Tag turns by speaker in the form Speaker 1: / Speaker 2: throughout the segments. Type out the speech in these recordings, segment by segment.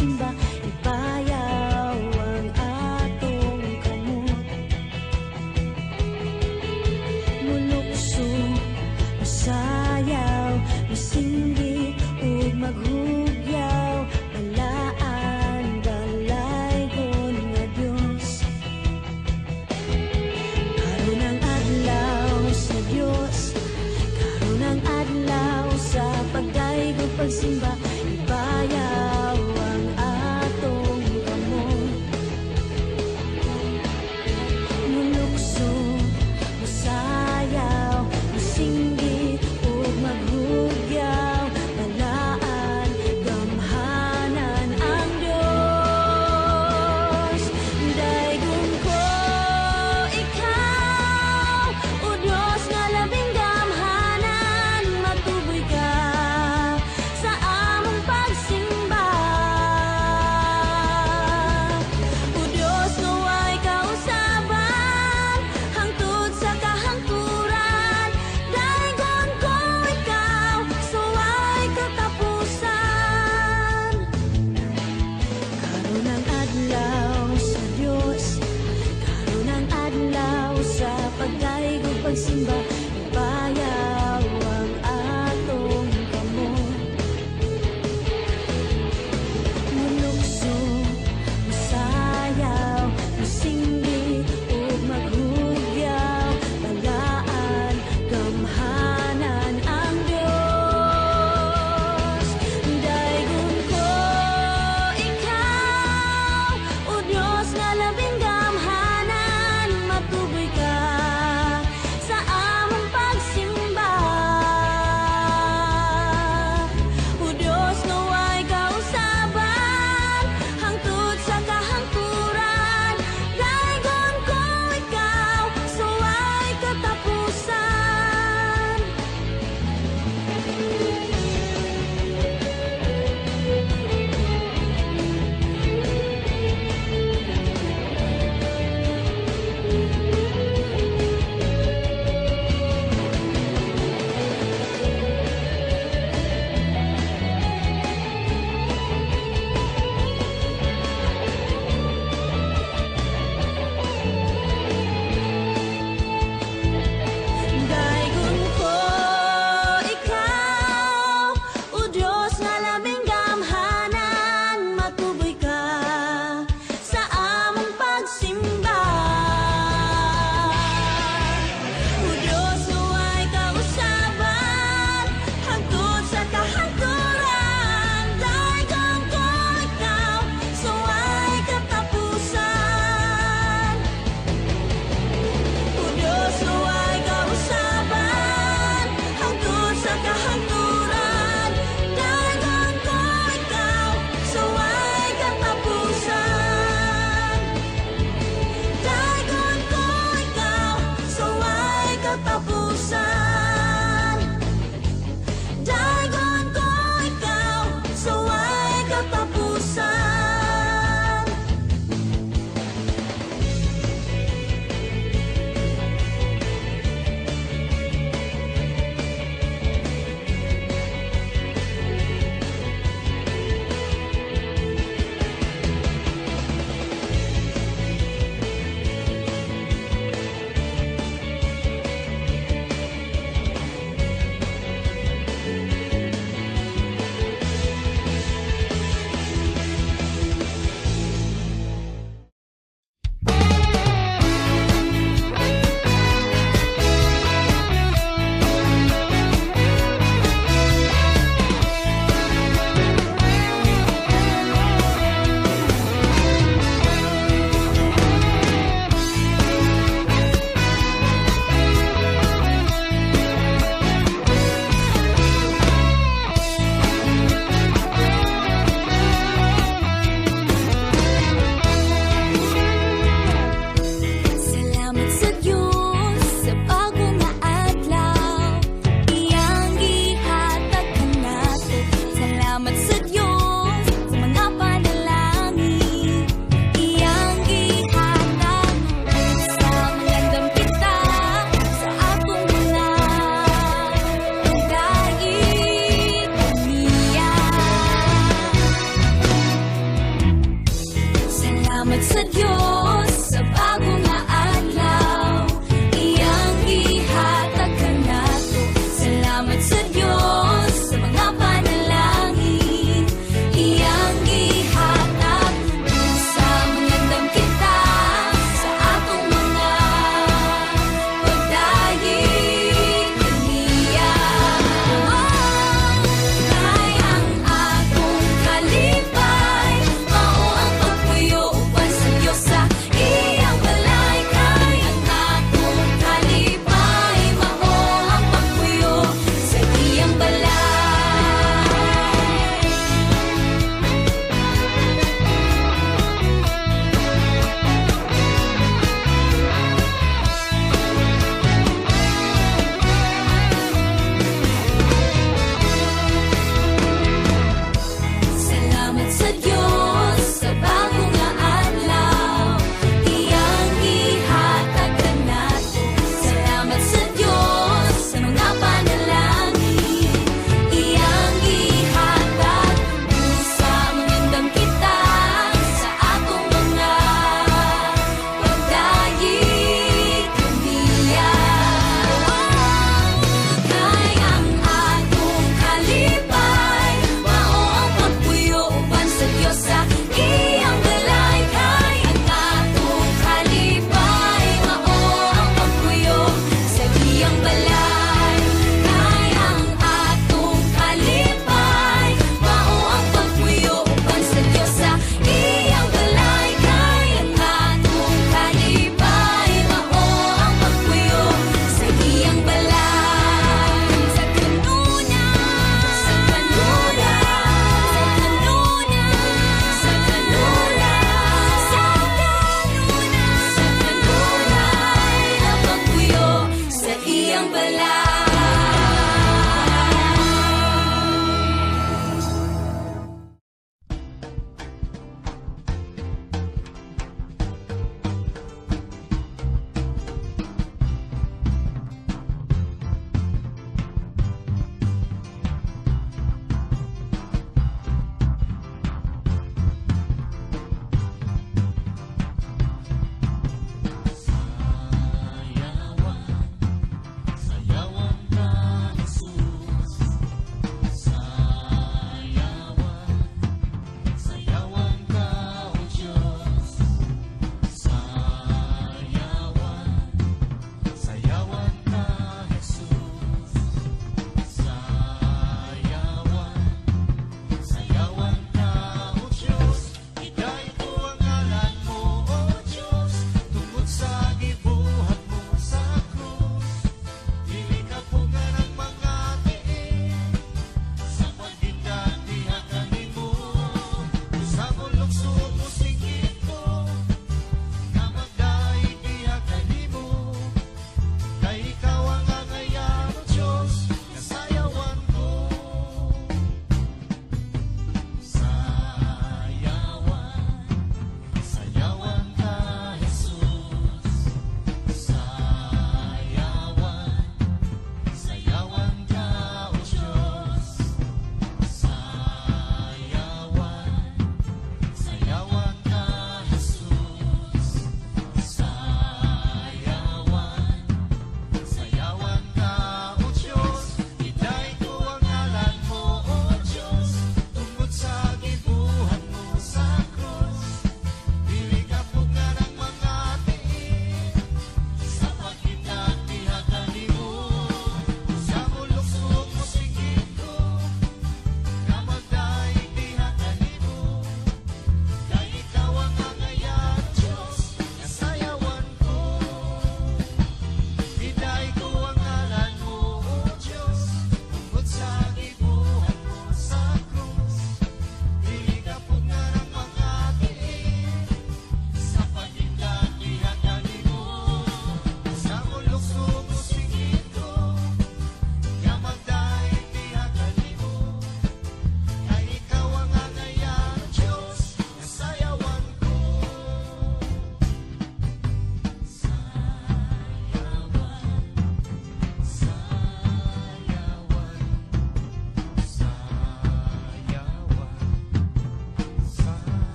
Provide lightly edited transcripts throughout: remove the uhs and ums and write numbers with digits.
Speaker 1: pagsimba, ipayaw ang atong kamot. Mulukso, masayaw, masindi, ug maghugyaw, balaan, dalaygon nga Dios. Karon ang adlaw sa Dios, karon ang adlaw sa pagdaygog pagsimba, ipayaw ang atong kamot. Mulukso, masayaw, masindi, ug maghugyaw, balaan, gamhanan ang Dios. Daygon ko ikaw, o Dios nga labing gamhanan, matuboy ka sa among pagsimba. O Dios nga way kausaban, hangtod sa kahangturan, daygon ko ikaw, sa way katapusan. Karon ang adlaw sa Dios, karon ang adlaw sa pagdaygog pagsimba, ipayaw ang atong kamot. Mulukso, masayaw, masindi, ug maghugyaw, balaan, gamhanan ang Dios. Daygon ko ikaw, o Dios nga labing gamhanan, matuboy ka sa among pagsimba. O Dios nga way kausaban, hangtod sa kahangturan, daygon ko ikaw, sa way katapusan.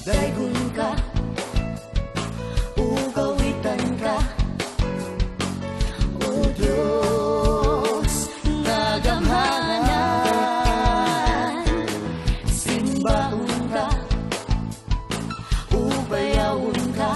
Speaker 1: Daygon ka, ugawitan ka, O Diyos nga gamhanan. Simbahon ka, ubayawon ka,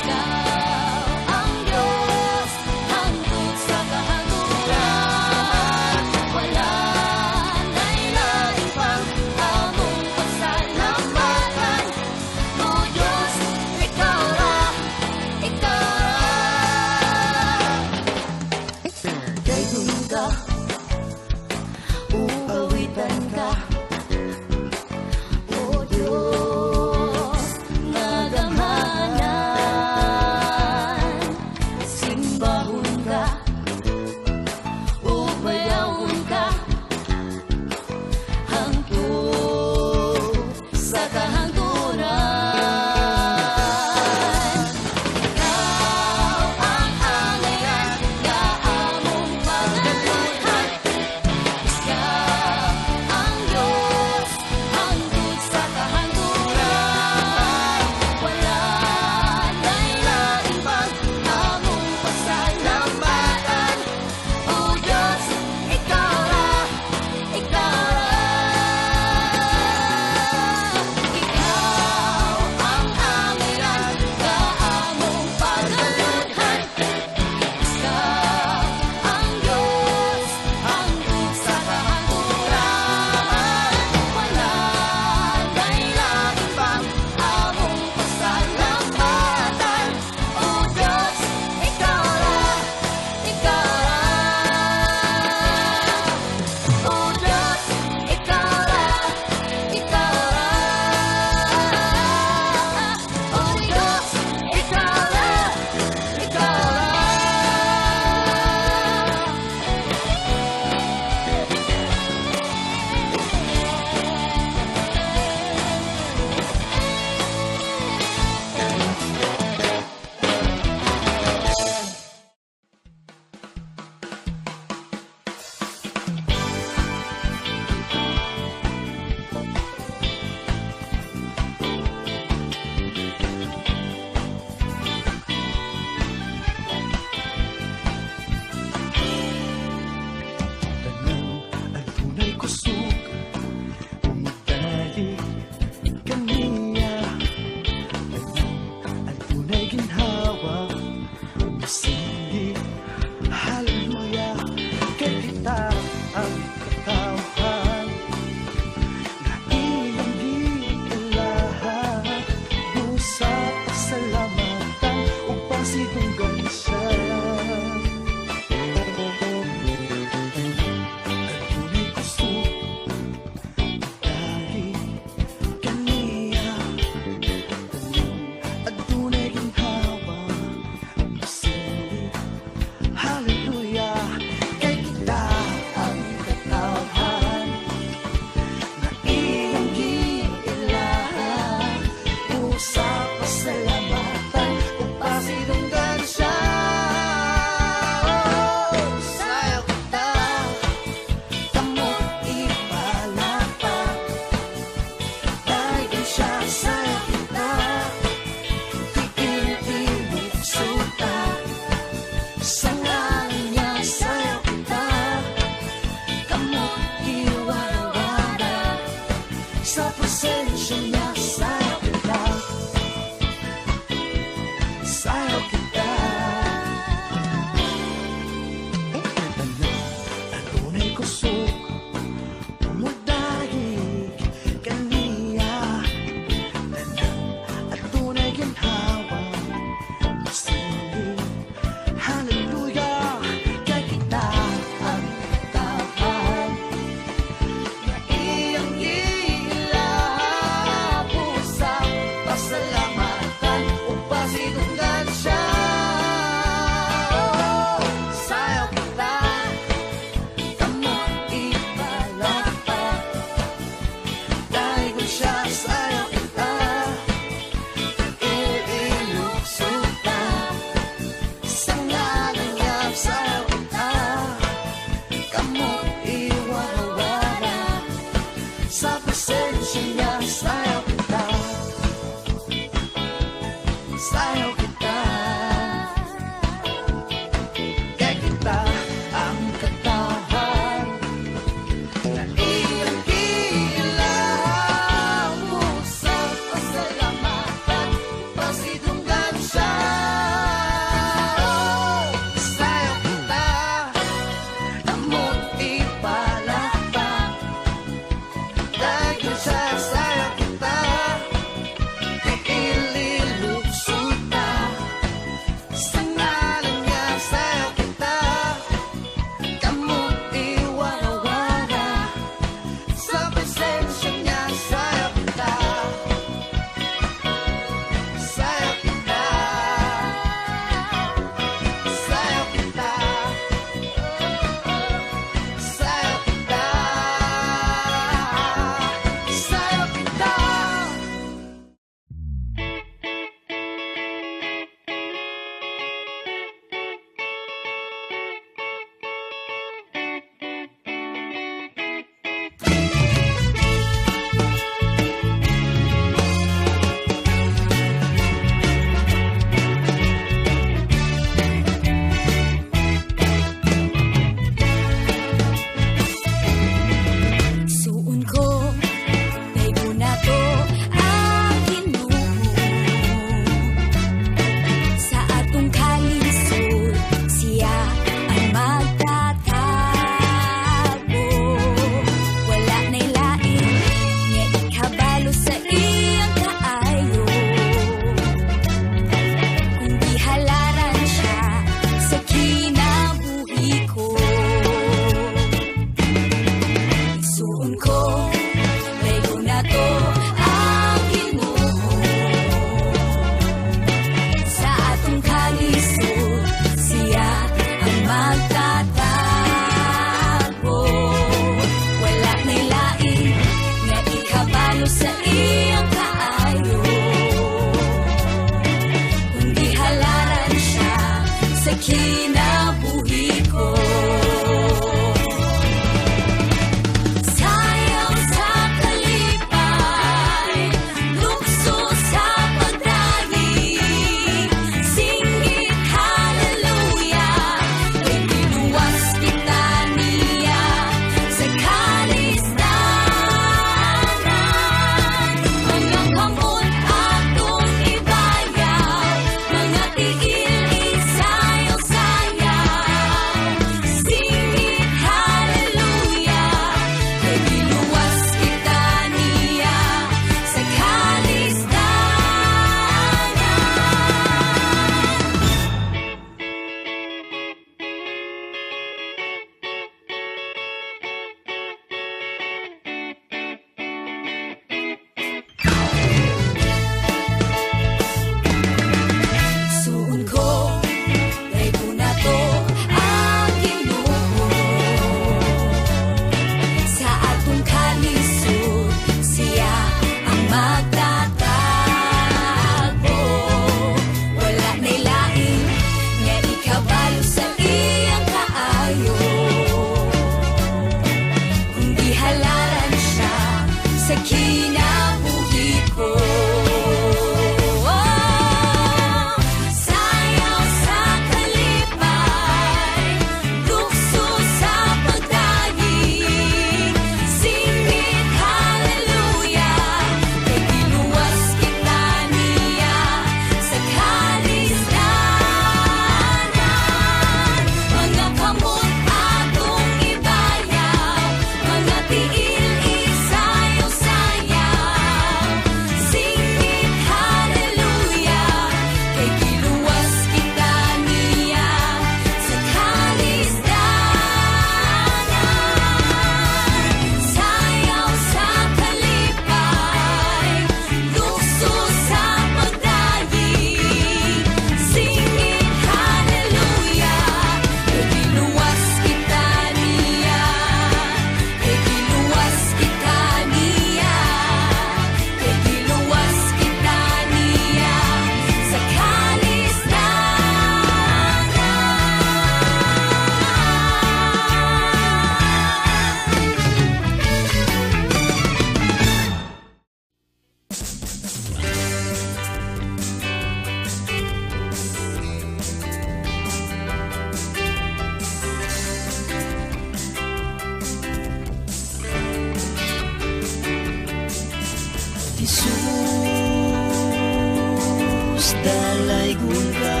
Speaker 2: dalaygon ka.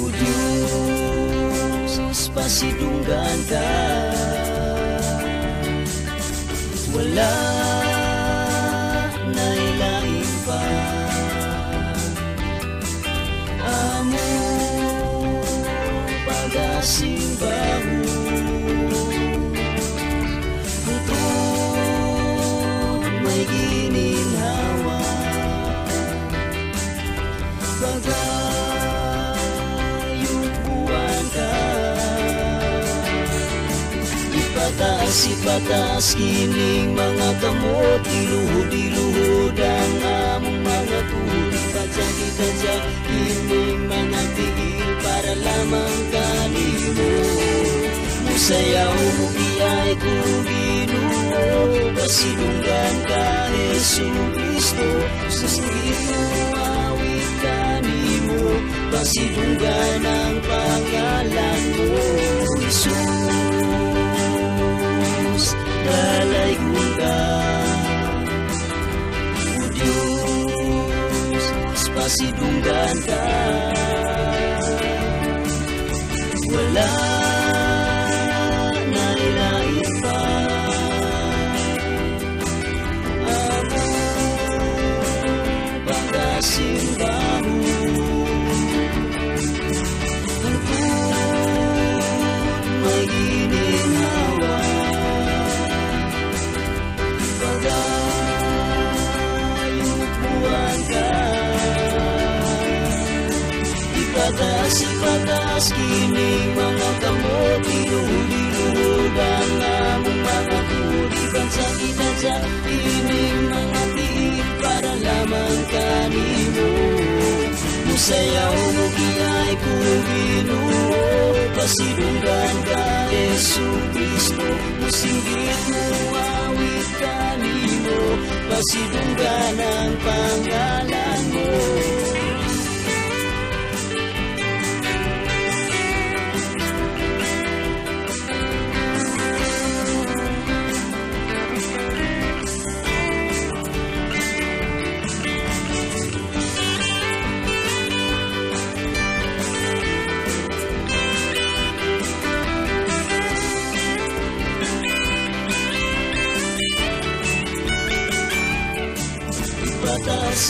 Speaker 2: O Diyos, pasidunggan ka. Wala na ilain pa. Amo pagasimbaho, bukod may gininhawa. Pagayubuan ka, ipataas kining mga kamot. Iluhod-iluhod ang among mga puti. Padyak-padyak kining mga tigil para lamang kanimo. Musayaw mo kiyay ko Ginoo, pasidunggan ka Hesu Kristo. Susingit mo awit kanimo, pasidunggan ang pangalan mo. Jesus, dalaygon ka. O Diyos, pasidunggan ka. Wala na ilain pa. Amo pagasimbaho, bukod may gininhawa. Pagayubuan ka, ipataas kining mga kamot. Iluhod-iluhod ang among mga puti. Bansa-bansa kining mga tiil para lamang kanimo. Musayaw mo kiyay ko Ginoo, pasidunggan ka Hesu Kristo. Musinggit mo awit kanimo, pasidunggan ang pangalan mo.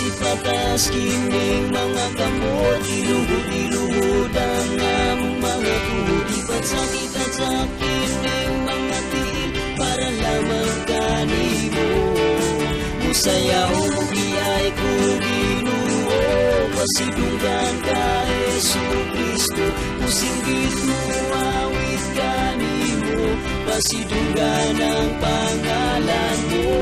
Speaker 2: Ipatas kining mga kamot. Iluhod-iluhod ang among mga puti. Pagsakit-sakit kining mga tiil para lamang kanimo. Musayaw mo kiyay ko Ginoo, pasidunggan ka Hesu Kristo. Musinggit mo awit kanimo, pasidunggan ang pangalan mo.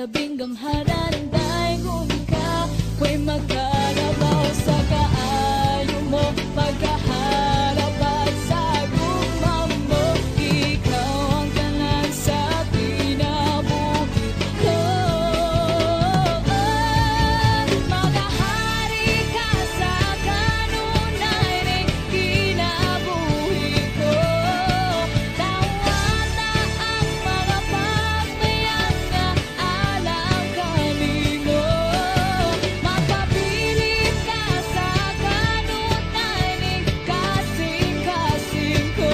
Speaker 1: labing gamhanan daygon ka, way magkarabaw sa kaayo mo, pagkaharap at sa gugma mo, ikaw ang tanan sa kinabuhi ko. Magahari ka sa kanunay ning kinabuhi ko. Tawata ang mga pagmayang nga alang kanimo. Magpabilit ka sa kanunay ning kasing-kasing ko.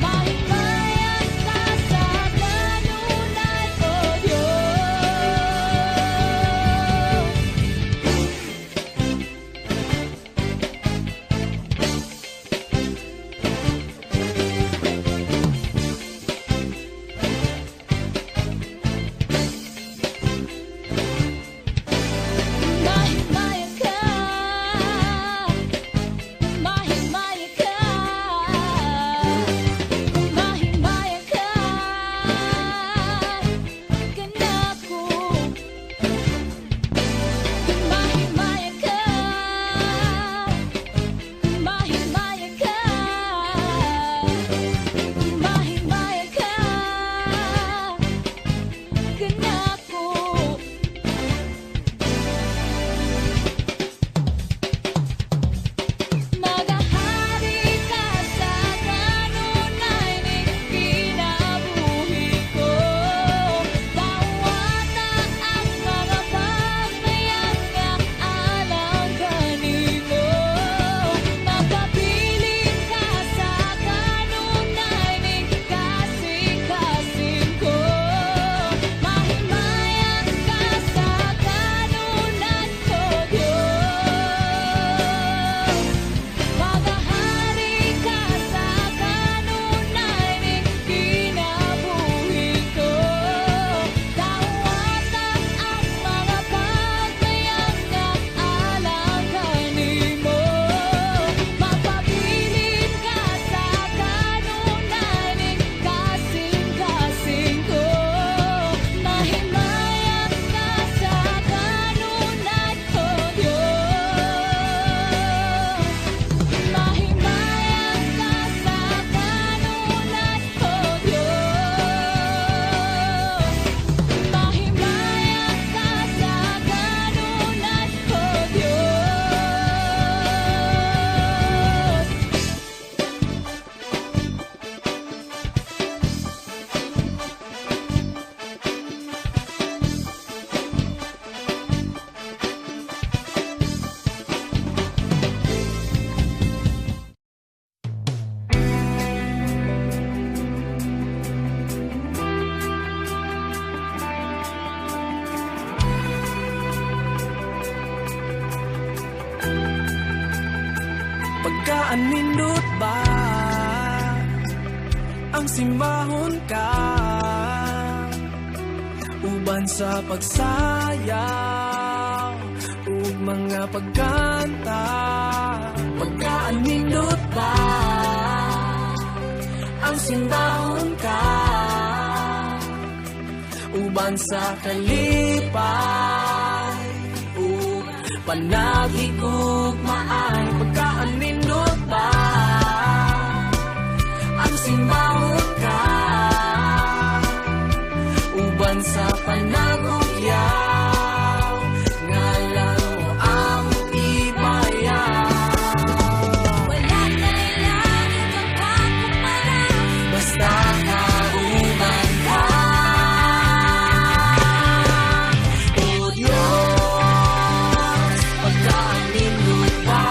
Speaker 1: Mahimayan ka sa kanunay ko, Diyos. Mahimayan ka, mahimayan ka, mahimayan ka, kanako. Mahimayan ka, mahimayan ka, mahimayan ka, kanako. Magahari ka sa kanunay ning kinabuhi ko. Tawata ang mga pagmayang nga alang kanimo. Magpabilit ka sa kanunay ning kasing-kasing ko. Mahimayan ka sa kanunay ko, Diyos. Magahari ka sa kanunay ning kinabuhi ko. Tawata ang mga pagmayang nga alang kanimo. Magpabilit ka sa kanunay ning kasing-kasing ko. Mahimayan ka sa kanunay ko, Diyos. Mahimayan ka sa kanunay ko, Diyos. Mahimayan ka sa kanunay ko, Diyos.
Speaker 3: Pagkaanindot ba ang simbahon ka uban sa pagsayaw ug mga pagkanta? Pagkaanindot ba ang simbahon ka uban sa kalipay ug panagigugmaan? Pagkaanindot ba ang simbahon ka uban sa panagugyaw ngalan mo ang ibayaw?
Speaker 1: Wala kailangan magpapapala,
Speaker 3: Basta kauban ka, O Diyos. Pagkaanindot ba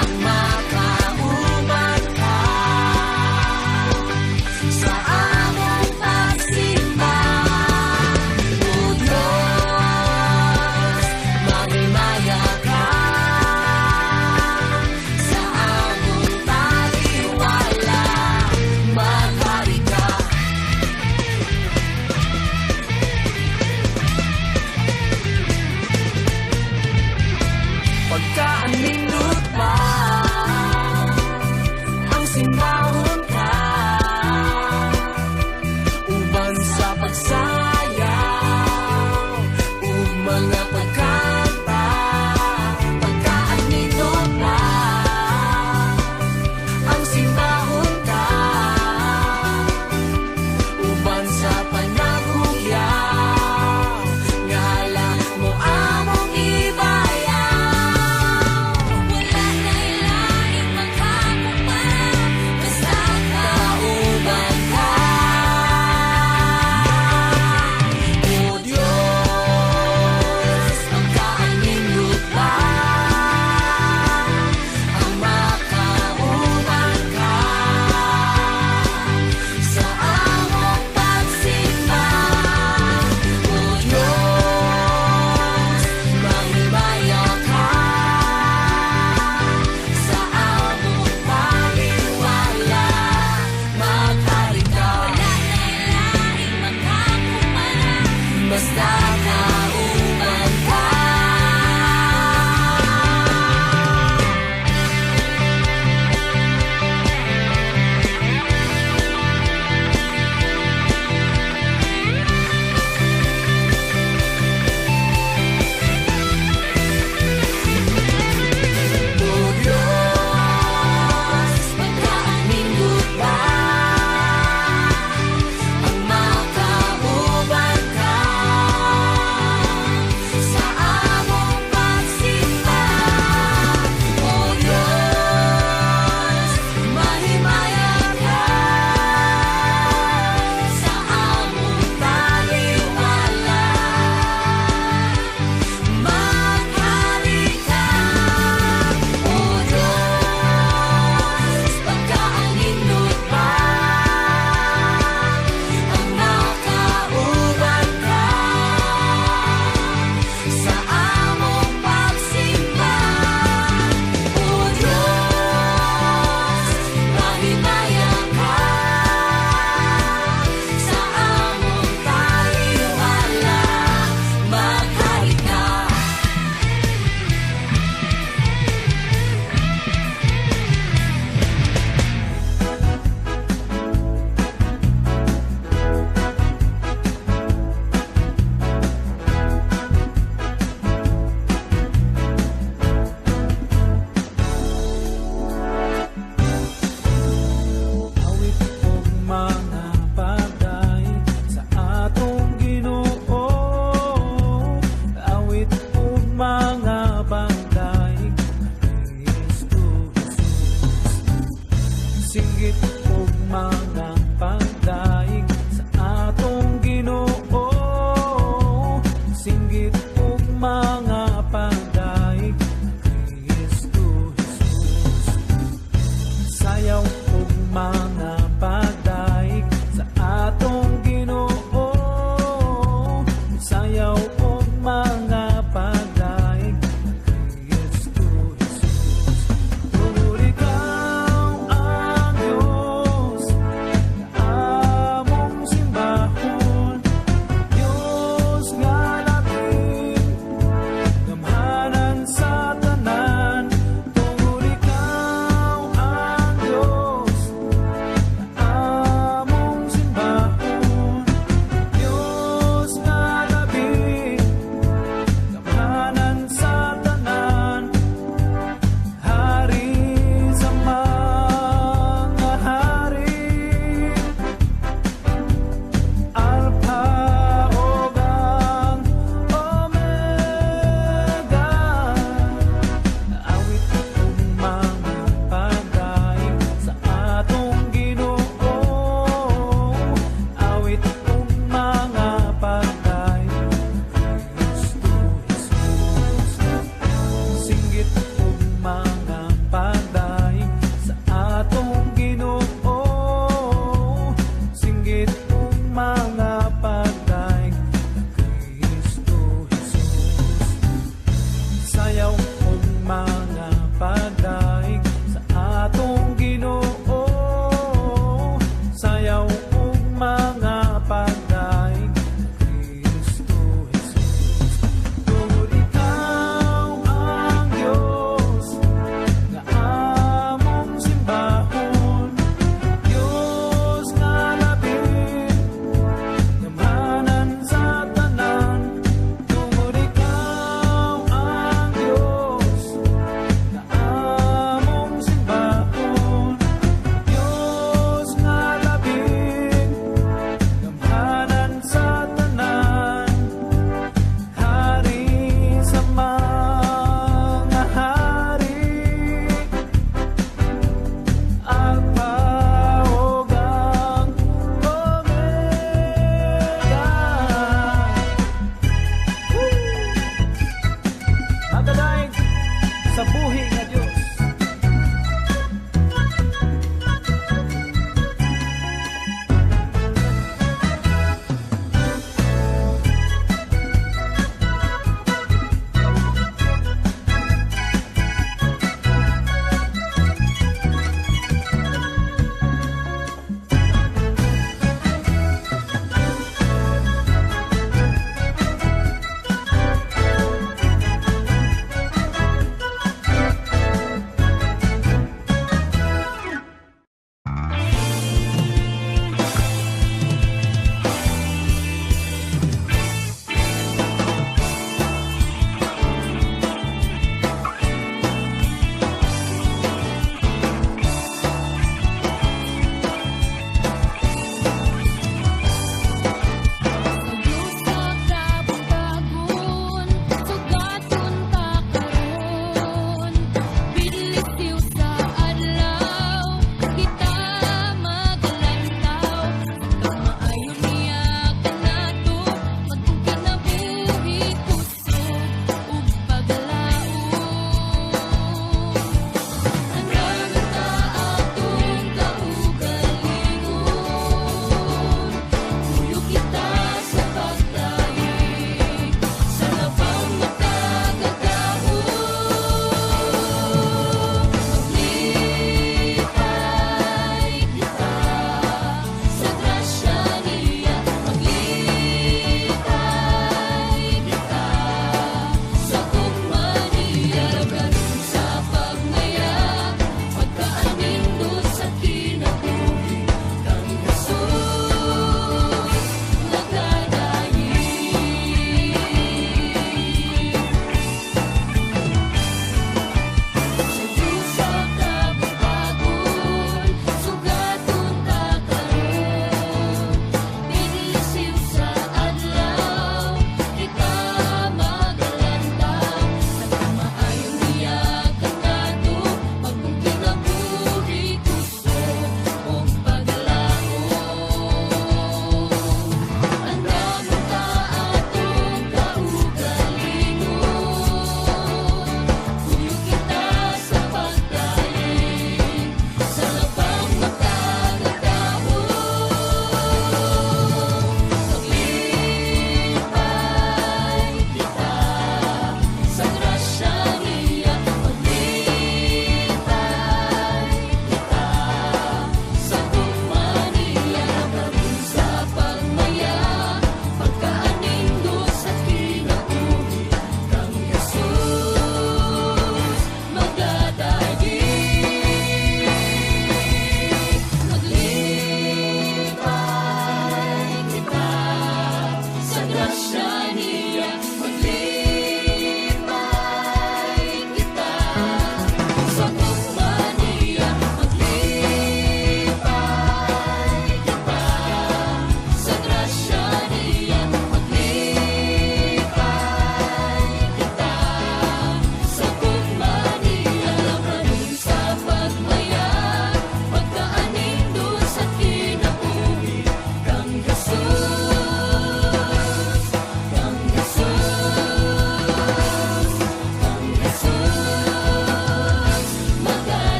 Speaker 3: ang makauban ka sa among pagsiyaw?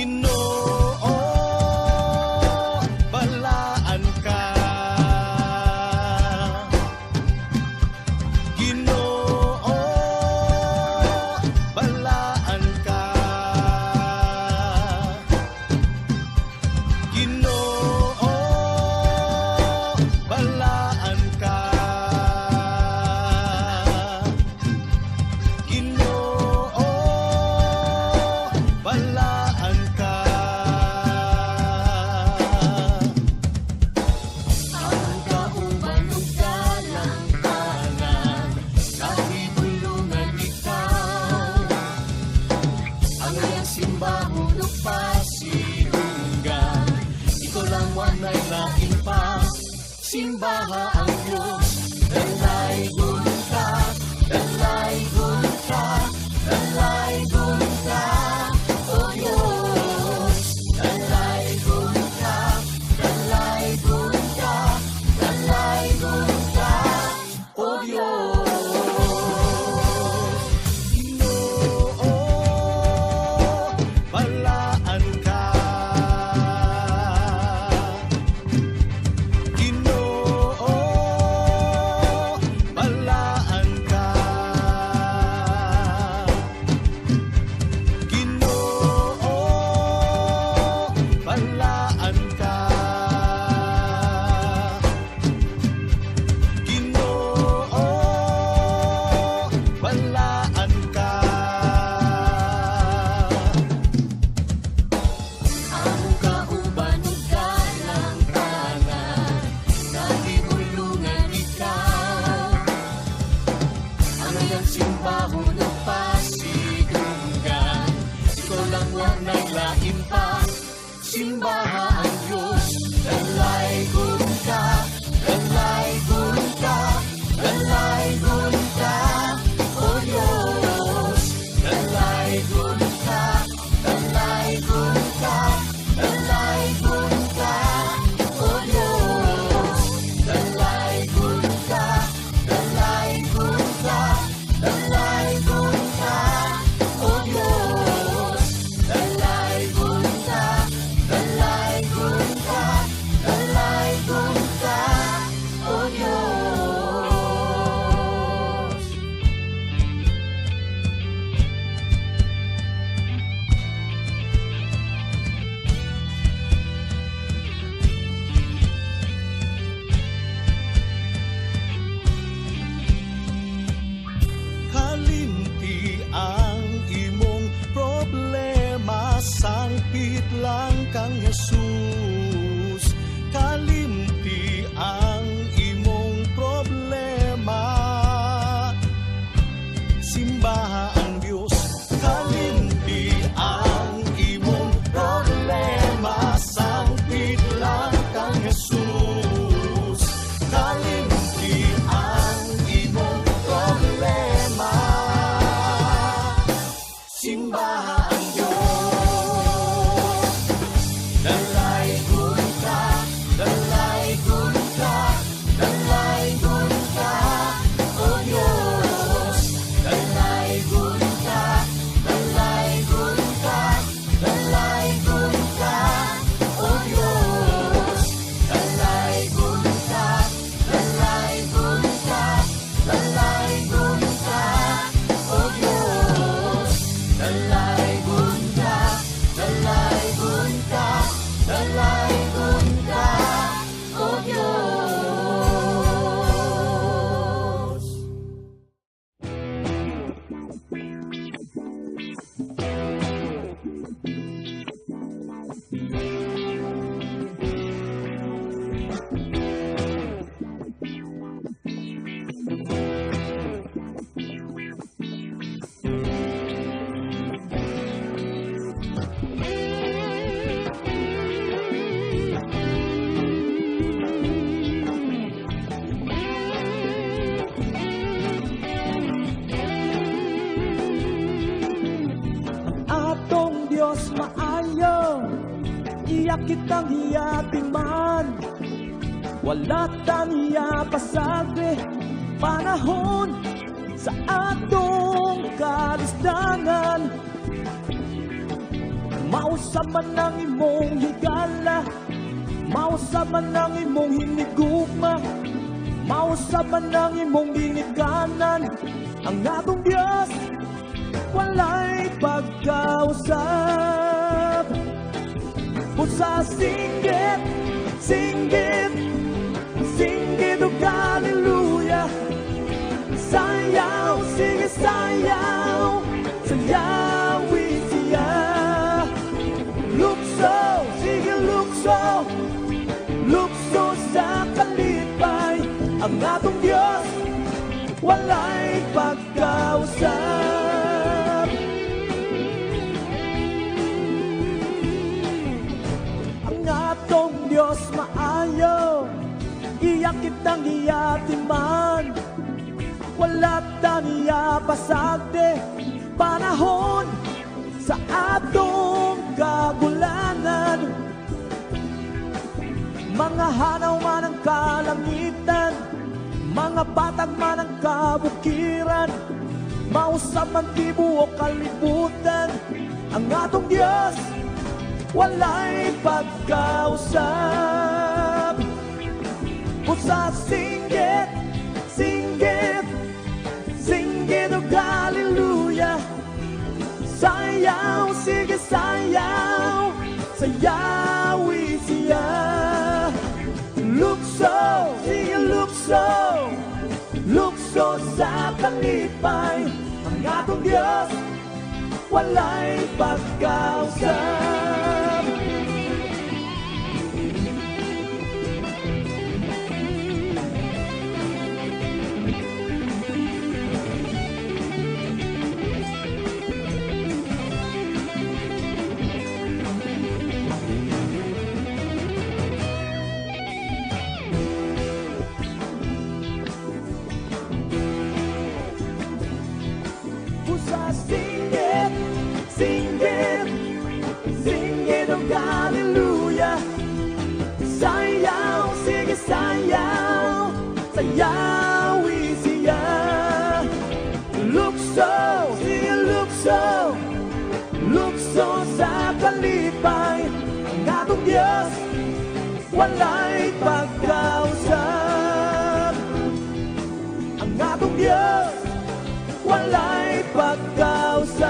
Speaker 2: Ginoo, balaan ka. Ginoo, balaan ka. Ginoo, balaan ka. Ginoo, balaan ka.
Speaker 3: Ang kauban ug dalang tanan, kahigulungan ikaw. Ang iyang simbahon ug pasilungan, ikaw lang wanay lain pa. Simbaha ang Diyos, dalaygon ka, dalaygon ka, dalaygon ka, O Diyos. Dalaygon ka, dalaygon ka, dalaygon ka, O Diyos.
Speaker 2: Ginoo, balaan ka. Ginoo, balaan ka. Ginoo, balaan ka. Ginoo, balaan ka.
Speaker 3: Ang kauban ug dalang tanan, kahigulungan ikaw. Ang iyang simbahon ug pasilungan, ikaw lang wanay lain pa. Simbaha ang Diyos, dalaygon ka, dalaygon ka, dalaygon ka, O Diyos. Dalaygon ka, dalaygon ka, dalaygon ka, O Diyos. Dalaygon ka, dalaygon ka, dalaygon ka, O Diyos. Dalaygon ka, dalaygon ka, dalaygon ka, O Diyos.
Speaker 2: Kalimti ang imong problema, sangpit lang kang Jesus. Kalimti ang imong problema, simbaha ang Diyos. Kalimti ang imong problema, sangpit lang kang Jesus. Kalimti ang imong problema, simbaha ang Diyos. Dalaygon ka, dalaygon ka, dalaygon ka, O Diyos. Dalaygon ka, dalaygon ka, dalaygon ka, O Diyos. Dalaygon ka, dalaygon ka, dalaygon ka, O Diyos. Dalaygon ka, dalaygon ka, dalaygon ka, O Diyos.
Speaker 4: Atong Diyos maayo, iya kitang hiyating man. Wala taniya pasagre, panahon sa atong kalisdangan. Mausap man ang imong higala, mausap man ang imong hinigugma, mausap man ang imong ginikanan, ang atong Diyos walay pagkausap. Usa singgit, singgit, singgit o hallelujah. Sayaw, sige sayaw, sayawin siya. Lukso, sige lukso, lukso sa kalipay, ang atong Diyos walay pagkausap. Ang atong Diyos maayo, iyak kitang iyatiman, wala taniya pasagde, panahon sa atong kagulanan. Mga hanaw man ang kalangitan, mga batag man ang kabukiran, mausap man tibu o kalibutan, ang atong Diyos walay pagkausap. Usa singgit, singgit, singgit o hallelujah. Sayaw, sige sayaw, sayawi siya. Lukso, sige lukso, lukso sa kalipay, ang atong Diyos walay pagkausap. Singgit, singgit, singgit o hallelujah. Sayaw, sige sayaw, sayawi siya. Lukso, sige lukso, lukso sa kalipay, ang atong Diyos walay pagkausap. Ang atong Diyos walay pagkausap,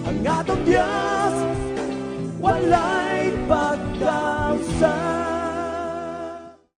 Speaker 4: ang atong Diyos walay